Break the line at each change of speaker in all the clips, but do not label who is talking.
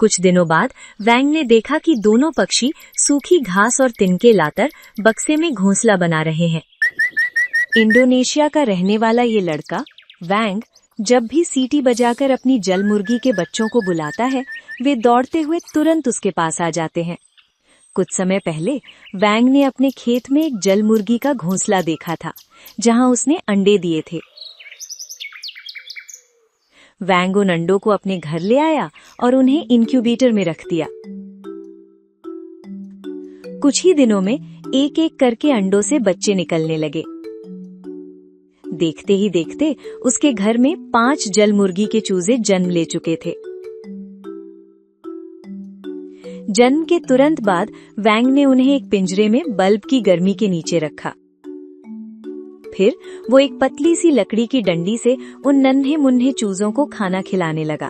कुछ दिनों बाद वैंग ने देखा कि दोनों पक्षी सूखी घास और तिनके लाकर बक्से में घोंसला बना रहे हैं। इंडोनेशिया का रहने वाला ये लड़का वैंग जब भी सीटी बजाकर अपनी जल मुर्गी के बच्चों को बुलाता है, वे दौड़ते हुए तुरंत उसके पास आ जाते हैं। कुछ समय पहले वैंग ने अपने खेत में एक जल मुर्गी का घोंसला देखा था, जहां उसने अंडे दिए थे। वैंग उन अंडों को अपने घर ले आया और उन्हें इंक्यूबेटर में रख दिया। कुछ ही दिनों में एक एक करके अंडों से बच्चे निकलने लगे। देखते ही देखते उसके घर में 5 जल मुर्गी के चूजे जन्म ले चुके थे। जन्म के तुरंत बाद वैंग ने उन्हें एक पिंजरे में बल्ब की गर्मी के नीचे रखा। फिर वो एक पतली सी लकड़ी की डंडी से उन नन्हे मुन्ने चूजों को खाना खिलाने लगा।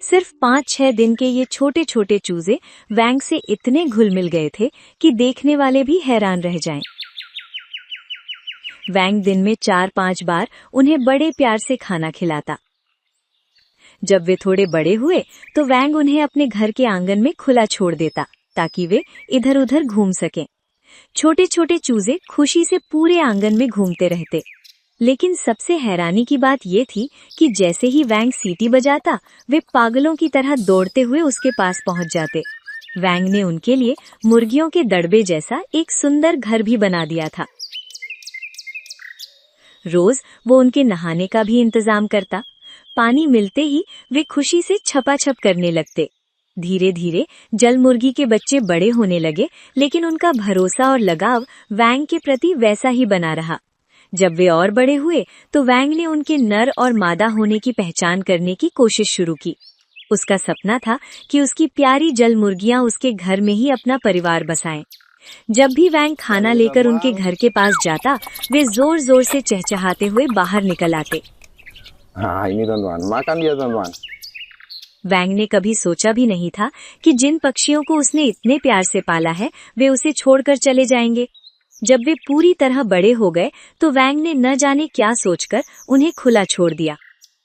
सिर्फ 5-6 दिन के ये छोटे छोटे चूजे वैंग से इतने घुल मिल गए थे कि देखने वाले भी हैरान रह जाएं। वैंग दिन में 4-5 बार उन्हें बड़े प्यार से खाना खिलाता। जब वे थोड़े बड़े हुए तो वैंग उन्हें अपने घर के आंगन में खुला छोड़ देता ताकि वे इधर उधर घूम सकें। छोटे छोटे चूजे खुशी से पूरे आंगन में घूमते रहते। लेकिन सबसे हैरानी की बात ये थी कि जैसे ही वैंग सीटी बजाता, वे पागलों की तरह दौड़ते हुए उसके पास पहुंच जाते। वैंग ने उनके लिए मुर्गियों के दड़बे जैसा एक सुंदर घर भी बना दिया था। रोज वो उनके नहाने का भी इंतजाम करता। पानी मिलते ही वे खुशी से छपाछप करने लगते। धीरे धीरे जल मुर्गी के बच्चे बड़े होने लगे, लेकिन उनका भरोसा और लगाव वैंग के प्रति वैसा ही बना रहा। जब वे और बड़े हुए तो वैंग ने उनके नर और मादा होने की पहचान करने की कोशिश शुरू की। उसका सपना था कि उसकी प्यारी जल मुर्गियां उसके घर में ही अपना परिवार बसाएं। जब भी वैंग खाना लेकर उनके घर के पास जाता, वे जोर जोर से चहचहाते हुए बाहर निकल आते।
ini teman-teman, makan dia teman-teman।
वैंग ने कभी सोचा भी नहीं था कि जिन पक्षियों को उसने इतने प्यार से पाला है, वे उसे छोड़कर चले जाएंगे। जब वे पूरी तरह बड़े हो गए तो वैंग ने न जाने क्या सोचकर उन्हें खुला छोड़ दिया।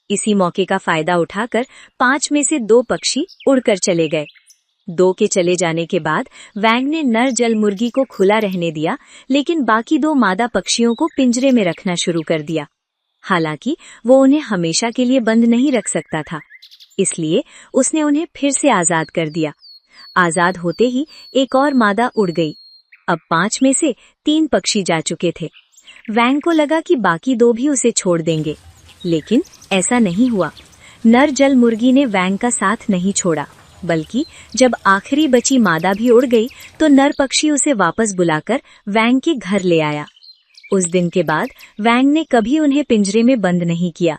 इसी मौके का फायदा उठाकर 5 में से 2 पक्षी उड़कर चले गए। 2 के चले जाने के बाद वैंग ने नर जल मुर्गी को खुला रहने दिया, लेकिन बाकी 2 मादा पक्षियों को पिंजरे में रखना शुरू कर दिया। हालांकि वो उन्हें हमेशा के लिए बंद नहीं रख सकता था, इसलिए उसने उन्हें फिर से आजाद कर दिया। आजाद होते ही एक और मादा उड़ गई। अब 5 में से 3 पक्षी जा चुके थे। वैंग को लगा कि बाकी 2 भी उसे छोड़ देंगे, लेकिन ऐसा नहीं हुआ। नर जल मुर्गी ने वैंग का साथ नहीं छोड़ा, बल्कि जब आखिरी बची मादा भी उड़ गई तो नर पक्षी उसे वापस बुलाकर वैंग के घर ले आया। उस दिन के बाद वैंग ने कभी उन्हें पिंजरे में बंद नहीं किया।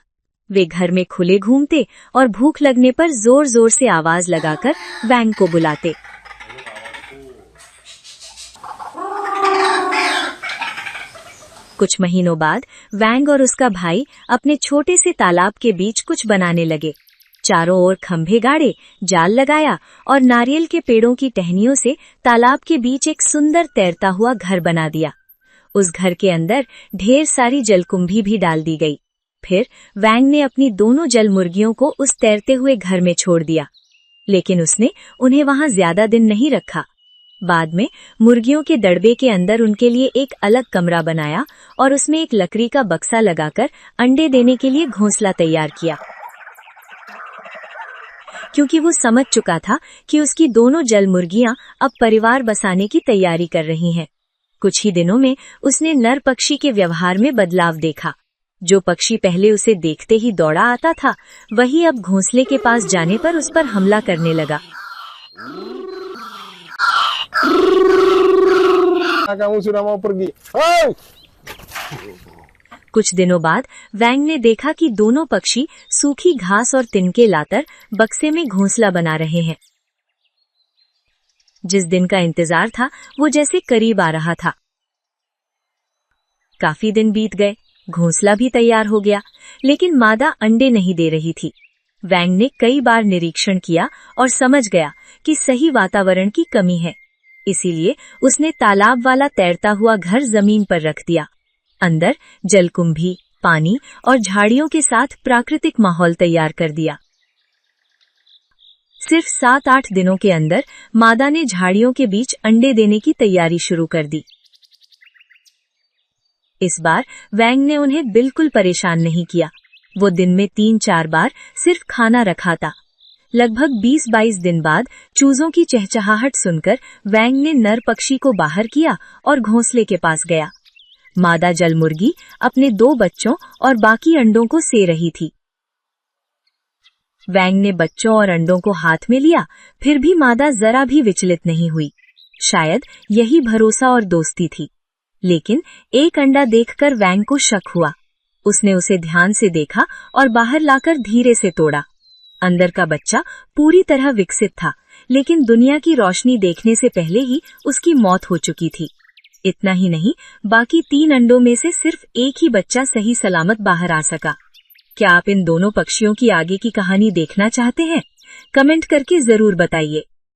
वे घर में खुले घूमते और भूख लगने पर जोर जोर से आवाज लगाकर वैंग को बुलाते। कुछ महीनों बाद वैंग और उसका भाई अपने छोटे से तालाब के बीच कुछ बनाने लगे। चारों ओर खंभे गाड़े, जाल लगाया और नारियल के पेड़ों की टहनियों से तालाब के बीच एक सुंदर तैरता हुआ घर बना दिया। उस घर के अंदर ढेर सारी जलकुंभी भी डाल दी गई। फिर वैंग ने अपनी दोनों जल मुर्गियों को उस तैरते हुए घर में छोड़ दिया, लेकिन उसने उन्हें वहां ज्यादा दिन नहीं रखा। बाद में मुर्गियों के दड़बे के अंदर उनके लिए एक अलग कमरा बनाया और उसमें एक लकड़ी का बक्सा लगाकर अंडे देने के लिए घोंसला तैयार किया। क्योंकि वो समझ चुका था कि उसकी दोनों जल मुर्गियां अब परिवार बसाने की तैयारी कर रही हैं। कुछ ही दिनों में उसने नर पक्षी के व्यवहार में बदलाव देखा। जो पक्षी पहले उसे देखते ही दौड़ा आता था, वही अब घोंसले के पास जाने पर उस पर हमला करने लगा।
Kamu sudah mau pergi?
कुछ दिनों बाद वैंग ने देखा कि दोनों पक्षी सूखी घास और तिनके लाकर बक्से में घोंसला बना रहे हैं। जिस दिन का इंतजार था वो जैसे करीब आ रहा था। काफी दिन बीत गए, घोंसला भी तैयार हो गया, लेकिन मादा अंडे नहीं दे रही थी। वैंग ने कई बार निरीक्षण किया और समझ गया कि सही वातावरण की कमी है। इसीलिए उसने तालाब वाला तैरता हुआ घर जमीन पर रख दिया। अंदर जलकुंभी, पानी और झाड़ियों के साथ प्राकृतिक माहौल तैयार कर दिया। सिर्फ 7-8 दिनों के अंदर मादा ने झाड़ियों के बीच अंडे देने की तैयारी शुरू कर दी। इस बार वैंग ने उन्हें बिल्कुल परेशान नहीं किया। वो दिन में 3-4 बार सिर्फ खाना रखा था। लगभग 20-22 दिन बाद चूजों की चहचहाहट सुनकर वैंग ने नर पक्षी को बाहर किया और घोंसले के पास गया। मादा जल मुर्गी अपने 2 बच्चों और बाकी अंडों को से रही थी। वैंग ने बच्चों और अंडों को हाथ में लिया, फिर भी मादा जरा भी विचलित नहीं हुई। शायद यही भरोसा और दोस्ती थी। लेकिन एक अंडा देखकर वैंग को शक हुआ। उसने उसे ध्यान से देखा और बाहर लाकर धीरे से तोड़ा। अंदर का बच्चा पूरी तरह विकसित था, लेकिन दुनिया की रोशनी देखने से पहले ही उसकी मौत हो चुकी थी। इतना ही नहीं, बाकी 3 अंडों में से सिर्फ एक ही बच्चा सही सलामत बाहर आ सका। क्या आप इन दोनों पक्षियों की आगे की कहानी देखना चाहते हैं? कमेंट करके जरूर बताइए।